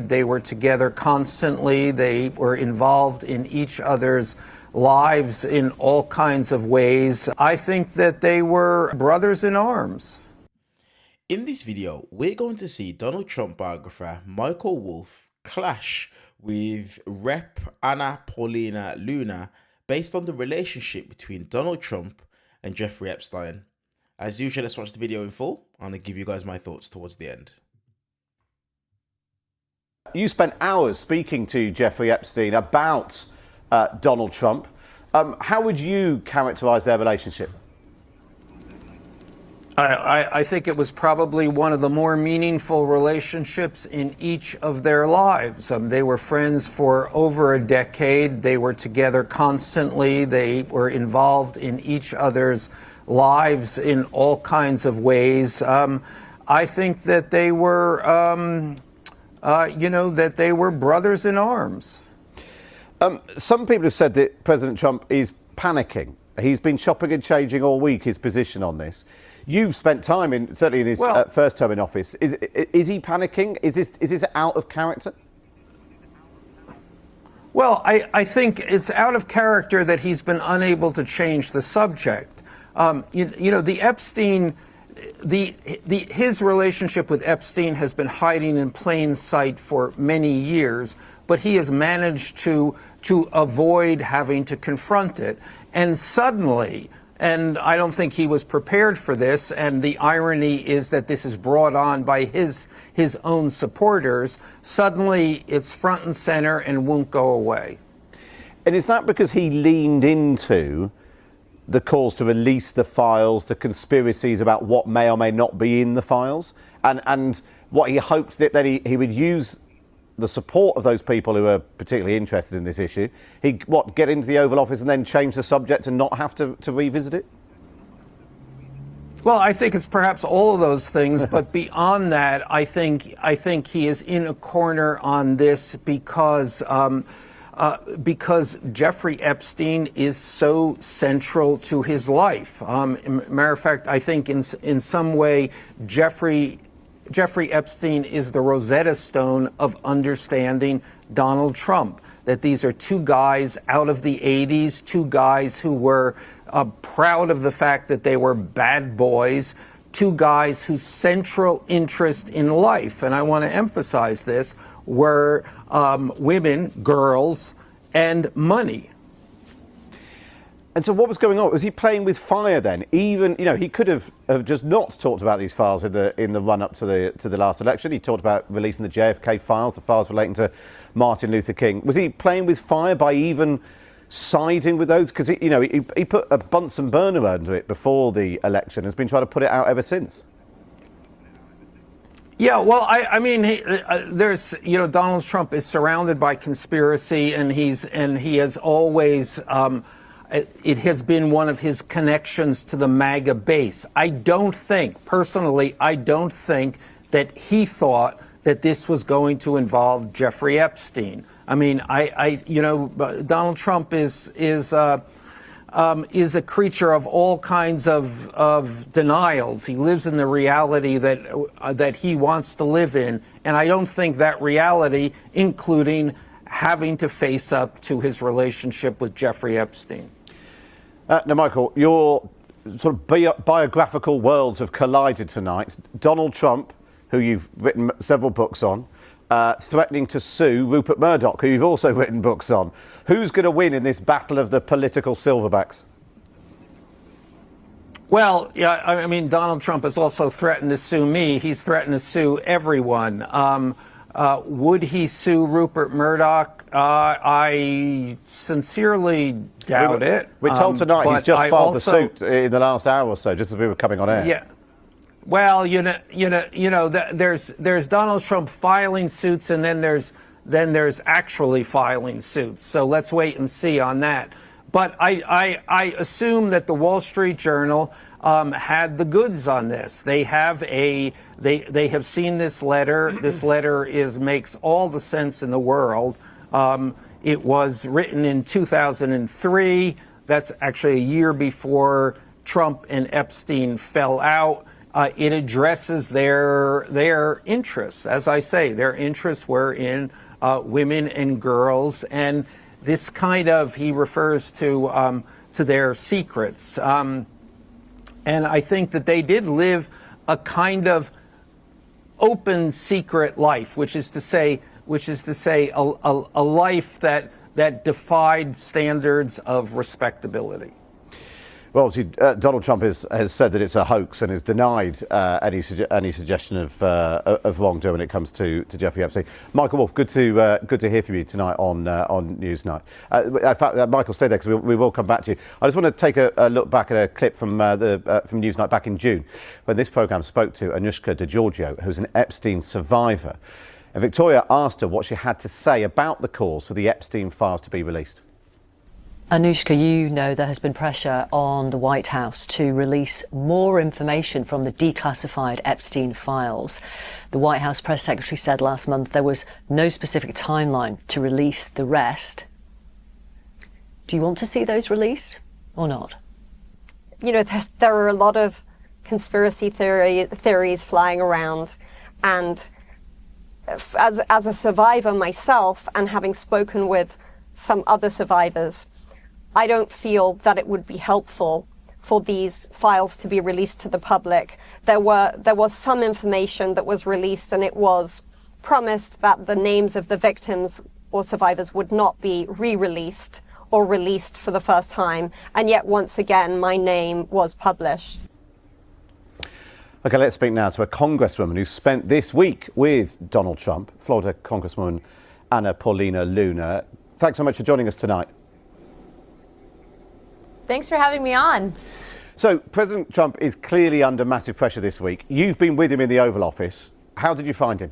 They were together constantly. They were involved in each other's lives in all kinds of ways. I think that they were brothers in arms. In this video, we're going to see Donald Trump biographer Michael Wolff clash with Rep. Paulina Luna based on the relationship between Donald Trump and Jeffrey Epstein. As usual, let's watch the video in full. I'm going to give you guys my thoughts towards the end. You spent hours speaking to Jeffrey Epstein about Donald Trump. How would you characterize their relationship? I think it was probably one of the more meaningful relationships in each of their lives. They were friends for over a decade. They were together constantly. They were involved in each other's lives in all kinds of ways. I think that they were, that they were brothers in arms. Some people have said that President Trump is panicking. He's been chopping and changing all week his position on this. You've spent time certainly in his first term in office. Is he panicking? Is this out of character? Well, I think it's out of character that he's been unable to change the subject. The Epstein, his relationship with Epstein has been hiding in plain sight for many years, but he has managed to avoid having to confront it. And suddenly, and I don't think he was prepared for this, and the irony is that this is brought on by his own supporters, suddenly it's front and center and won't go away. And is that because he leaned into the calls to release the files, the conspiracies about what may or may not be in the files, and what he hoped that then he would use the support of those people who are particularly interested in this issue? He'd get into the Oval Office and then change the subject and not have to revisit it? Well, I think it's perhaps all of those things, but beyond that, I think he is in a corner on this because Jeffrey Epstein is so central to his life. Matter of fact, I think in some way Jeffrey Epstein is the Rosetta Stone of understanding Donald Trump, that these are two guys out of the 80s, two guys who were proud of the fact that they were bad boys, two guys whose central interest in life, and I want to emphasize this, were women, girls, and money. And so what was going on? Was he playing with fire then? Even, he could have just not talked about these files in the run-up to the last election. He talked about releasing the JFK files, the files relating to Martin Luther King. Was he playing with fire by even siding with those? Because, he put a Bunsen burner under it before the election, has been trying to put it out ever since. Yeah, well, I mean, there's, Donald Trump is surrounded by conspiracy, and he has always... it has been one of his connections to the MAGA base. I don't think that he thought that this was going to involve Jeffrey Epstein. I mean, Donald Trump is a creature of all kinds of denials. He lives in the reality that he wants to live in, and I don't think that reality, including having to face up to his relationship with Jeffrey Epstein. Now, Michael, your sort of biographical worlds have collided tonight. Donald Trump, who you've written several books on, threatening to sue Rupert Murdoch, who you've also written books on. Who's going to win in this battle of the political silverbacks? Well, yeah, I mean, Donald Trump has also threatened to sue me. He's threatened to sue everyone. Would he sue Rupert Murdoch? I sincerely doubt it. We're told tonight he's just filed the suit in the last hour or so, just as we were coming on air. Yeah. Well, there's Donald Trump filing suits, and then there's actually filing suits. So let's wait and see on that. But I assume that the Wall Street Journal had the goods on this. They have seen this letter. This letter makes all the sense in the world. It was written in 2003. That's actually a year before Trump and Epstein fell out. it addresses their interests. As I say, their interests were in women and girls, and this kind of, he refers to their secrets. And I think that they did live a kind of open secret life, which is to say a life that defied standards of respectability. Well, obviously, Donald Trump has said that it's a hoax and has denied any suggestion of wrongdoing when it comes to Jeffrey Epstein. Michael Wolff, good to hear from you tonight on Newsnight. In fact, Michael, stay there because we will come back to you. I just want to take a look back at a clip from Newsnight back in June, when this programme spoke to Anushka Deorgio, who's an Epstein survivor. And Victoria asked her what she had to say about the calls for the Epstein files to be released. Anushka, you know there has been pressure on the White House to release more information from the declassified Epstein files. The White House press secretary said last month there was no specific timeline to release the rest. Do you want to see those released or not? You know, there are a lot of conspiracy theories flying around, and as a survivor myself, and having spoken with some other survivors, I don't feel that it would be helpful for these files to be released to the public. There was some information that was released, and it was promised that the names of the victims or survivors would not be re-released or released for the first time. And yet, once again, my name was published. OK, let's speak now to a congresswoman who spent this week with Donald Trump, Florida Congresswoman Paulina Luna. Thanks so much for joining us tonight. Thanks for having me on. So, President Trump is clearly under massive pressure this week. You've been with him in the Oval Office. How did you find him?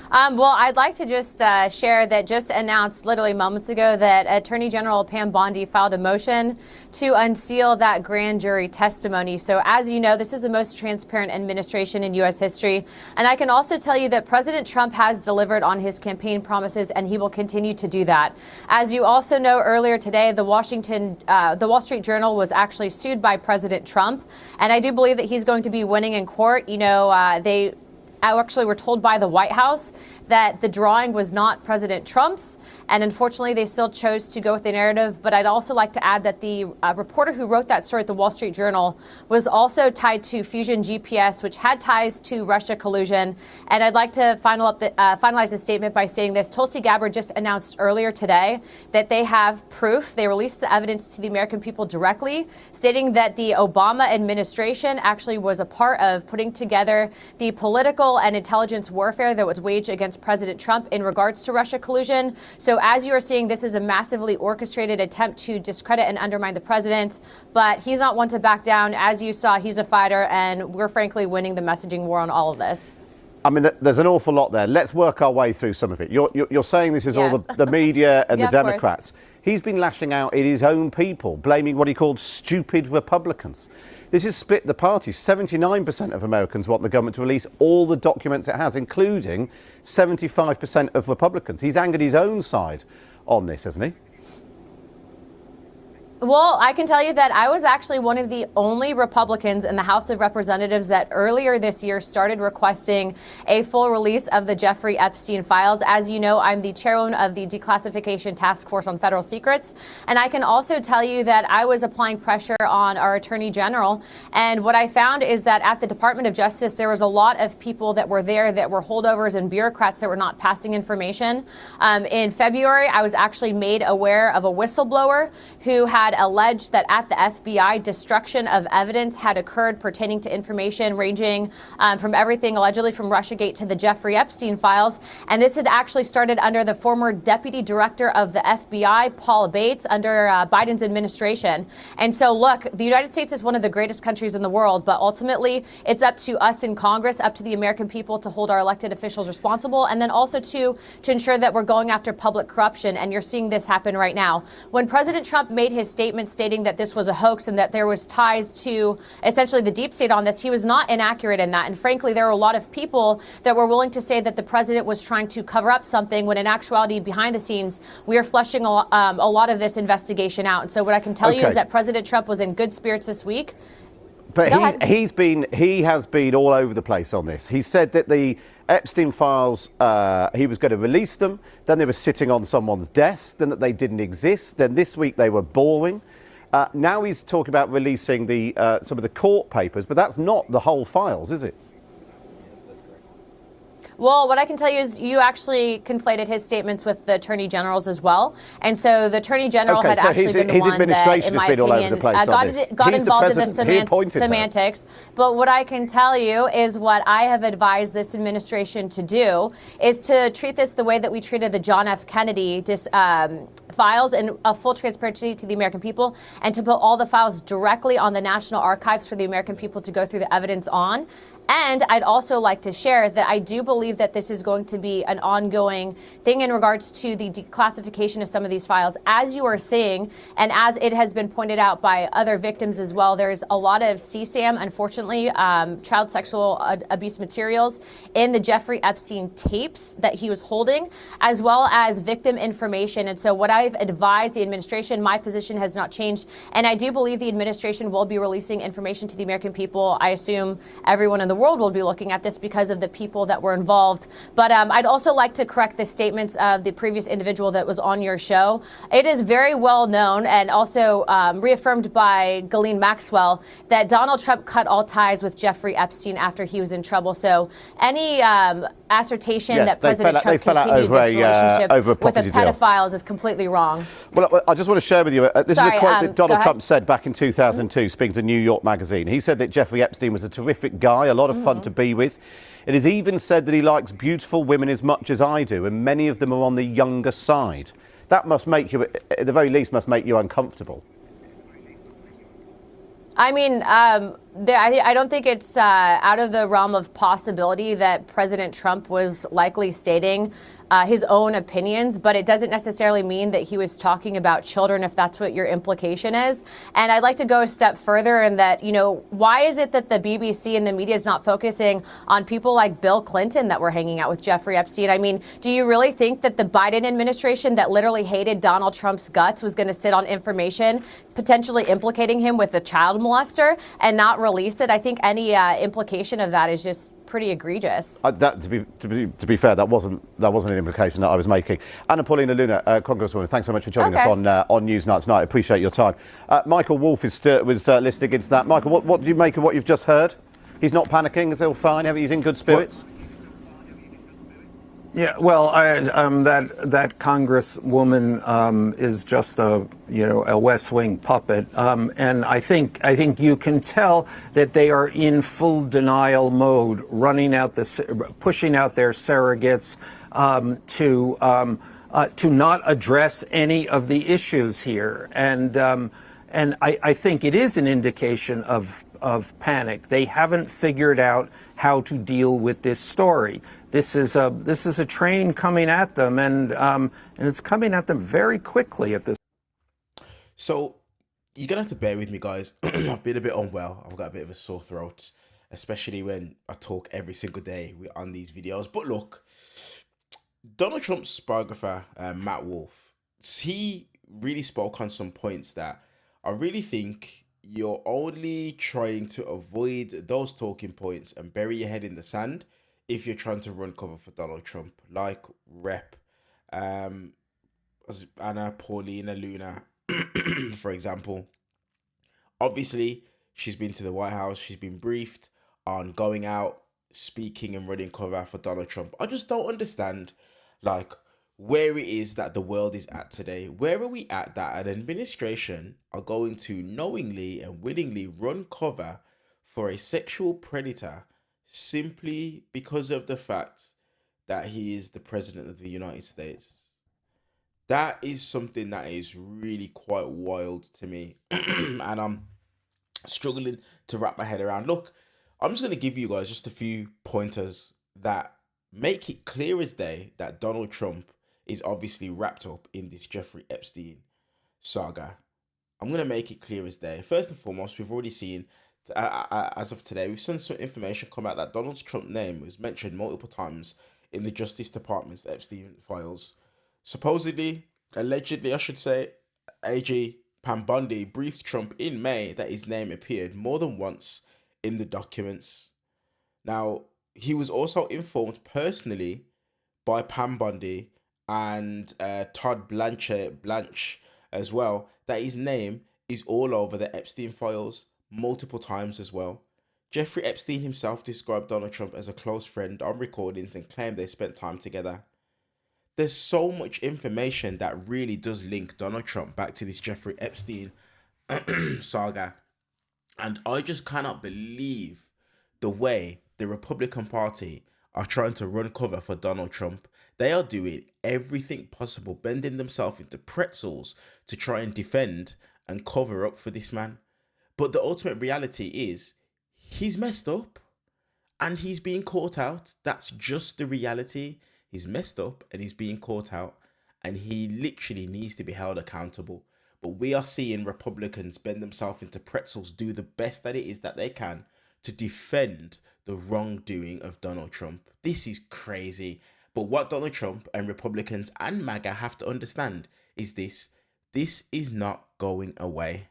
Well, I'd like to just share that just announced literally moments ago that Attorney General Pam Bondi filed a motion to unseal that grand jury testimony. So as you know, this is the most transparent administration in U.S. history. And I can also tell you that President Trump has delivered on his campaign promises, and he will continue to do that. As you also know, earlier today, the Wall Street Journal was actually sued by President Trump. And I do believe that he's going to be winning in court. You know, they actually were told by the White House that the drawing was not President Trump's, and unfortunately they still chose to go with the narrative. But I'd also like to add that the reporter who wrote that story at the Wall Street Journal was also tied to Fusion GPS, which had ties to Russia collusion. And I'd like to finalize the statement by saying this. Tulsi Gabbard just announced earlier today that they have proof. They released the evidence to the American people directly, stating that the Obama administration actually was a part of putting together the political and intelligence warfare that was waged against President Trump in regards to Russia collusion. So as you are seeing, this is a massively orchestrated attempt to discredit and undermine the president. But he's not one to back down. As you saw, he's a fighter, and we're frankly winning the messaging war on all of this. I mean, there's an awful lot there. Let's work our way through some of it. You're saying this is all the media and Yeah, the Democrats. He's been lashing out at his own people, blaming what he called stupid Republicans. This has split the party. 79% of Americans want the government to release all the documents it has, including 75% of Republicans. He's angered his own side on this, hasn't he? Well, I can tell you that I was actually one of the only Republicans in the House of Representatives that earlier this year started requesting a full release of the Jeffrey Epstein files. As you know, I'm the chairwoman of the Declassification Task Force on Federal Secrets. And I can also tell you that I was applying pressure on our Attorney General. And what I found is that at the Department of Justice, there was a lot of people that were there that were holdovers and bureaucrats that were not passing information. In February, I was actually made aware of a whistleblower who had alleged that at the FBI, destruction of evidence had occurred pertaining to information ranging from everything allegedly from Russiagate to the Jeffrey Epstein files. And this had actually started under the former deputy director of the FBI, Paul Bates, under Biden's administration. And so, look, the United States is one of the greatest countries in the world, but ultimately it's up to us in Congress, up to the American people to hold our elected officials responsible, and then also to ensure that we're going after public corruption. And you're seeing this happen right now. When President Trump made his statement stating that this was a hoax and that there was ties to essentially the deep state on this, he was not inaccurate in that. And frankly, there were a lot of people that were willing to say that the president was trying to cover up something when in actuality, behind the scenes, we are flushing a lot of this investigation out. And so what I can tell you is that President Trump was in good spirits this week. But Go ahead. he has been all over the place on this. He said that the Epstein files, he was going to release them, then they were sitting on someone's desk, then that they didn't exist, then this week they were boring. Now he's talking about releasing some of the court papers, but that's not the whole files, is it? Well, what I can tell you is you actually conflated his statements with the Attorney General's as well. And so the Attorney General had actually been the his one that, administration in has my been all over opinion, the place on this. got He's the involved in the president. He appointed her. semantics. But what I can tell you is what I have advised this administration to do is to treat this the way that we treated the John F. Kennedy files and a full transparency to the American people, and to put all the files directly on the National Archives for the American people to go through the evidence on. And I'd also like to share that I do believe that this is going to be an ongoing thing in regards to the declassification of some of these files. As you are seeing, and as it has been pointed out by other victims as well, there's a lot of CSAM, unfortunately, child sexual abuse materials in the Jeffrey Epstein tapes that he was holding, as well as victim information. And so what I've advised the administration, my position has not changed. And I do believe the administration will be releasing information to the American people. I assume everyone in the world will be looking at this because of the people that were involved. But I'd also like to correct the statements of the previous individual that was on your show. It is very well known and also reaffirmed by Ghislaine Maxwell that Donald Trump cut all ties with Jeffrey Epstein after he was in trouble. So any assertion that President Trump continued this relationship with a pedophile is completely wrong. Well, I just want to share with you, this is a quote that Donald Trump Trump said back in 2002, speaking to New York Magazine. He said that Jeffrey Epstein was a terrific guy, a lot of fun to be with. It is even said that he likes beautiful women as much as I do, and many of them are on the younger side. That must make you, at the very least, must make you uncomfortable. I mean, I don't think it's out of the realm of possibility that President Trump was likely stating his own opinions, but it doesn't necessarily mean that he was talking about children, if that's what your implication is. And I'd like to go a step further in that, you know, why is it that the BBC and the media is not focusing on people like Bill Clinton that were hanging out with Jeffrey Epstein? I mean, do you really think that the Biden administration that literally hated Donald Trump's guts was going to sit on information potentially implicating him with a child molester and not release it? I think any implication of that is just pretty egregious. To be fair, that wasn't an implication that I was making. Paulina Luna, Congresswoman, thanks so much for joining us on Newsnight tonight. I appreciate your time. Michael Wolff was listening into that. Michael, what do you make of what you've just heard? He's not panicking. Is all fine? He's in good spirits. Yeah, well, that congresswoman is just a West Wing puppet, and I think you can tell that they are in full denial mode, pushing out their surrogates to not address any of the issues here, and I think it is an indication of panic. They haven't figured out how to deal with this story. This is a train coming at them, and it's coming at them very quickly at this. So you're gonna have to bear with me, guys. I've been a bit unwell. I've got a bit of a sore throat, especially when I talk every single day on these videos. But look, Donald Trump's biographer, Matt Wolff, he really spoke on some points that I really think you're only trying to avoid those talking points and bury your head in the sand if you're trying to run cover for Donald Trump, like Rep. Paulina Luna, for example. Obviously, she's been to the White House. She's been briefed on going out, speaking and running cover for Donald Trump. I just don't understand, like, where it is that the world is at today. Where are we at that an administration are going to knowingly and willingly run cover for a sexual predator simply because of the fact that he is the president of the United States? That is something that is really quite wild to me. And I'm struggling to wrap my head around. Look, I'm just going to give you guys just a few pointers that make it clear as day that Donald Trump is obviously wrapped up in this Jeffrey Epstein saga. I'm going to make it clear as day. First and foremost, we've already seen, as of today, we've seen some information come out that Donald Trump's name was mentioned multiple times in the Justice Department's Epstein files. Supposedly, allegedly, I should say, AG Pam Bondi briefed Trump in May that his name appeared more than once in the documents. Now, he was also informed personally by Pam Bondi and Todd Blanche as well that his name is all over the Epstein files multiple times as well. Jeffrey Epstein himself described Donald Trump as a close friend on recordings and claimed they spent time together. There's so much information that really does link Donald Trump back to this Jeffrey Epstein saga. And I just cannot believe the way the Republican Party are trying to run cover for Donald Trump. They are doing everything possible, bending themselves into pretzels to try and defend and cover up for this man. But the ultimate reality is he's messed up and he's being caught out. That's just the reality. He's messed up and he's being caught out, and he literally needs to be held accountable. But we are seeing Republicans bend themselves into pretzels, do the best that it is that they can to defend the wrongdoing of Donald Trump. This is crazy. But what Donald Trump and Republicans and MAGA have to understand is this is not going away.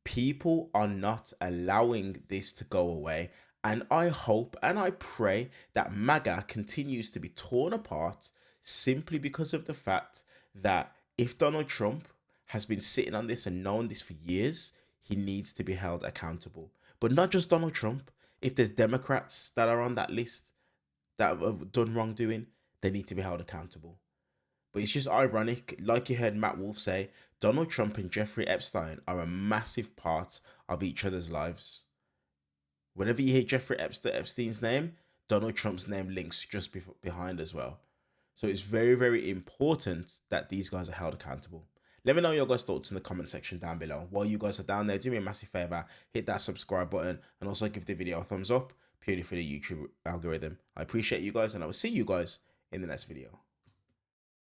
People are not allowing this to go away. And I hope and I pray that MAGA continues to be torn apart simply because of the fact that if Donald Trump has been sitting on this and known this for years, he needs to be held accountable. But not just Donald Trump. If there's Democrats that are on that list that have done wrongdoing, they need to be held accountable. But it's just ironic, like you heard Matt Wolff say, Donald Trump and Jeffrey Epstein are a massive part of each other's lives. Whenever you hear Jeffrey Epstein's name, Donald Trump's name links just behind as well. So it's very, very important that these guys are held accountable. Let me know your guys' thoughts in the comment section down below. While you guys are down there, do me a massive favor, hit that subscribe button and also give the video a thumbs up, purely for the YouTube algorithm. I appreciate you guys, and I will see you guys in the next video.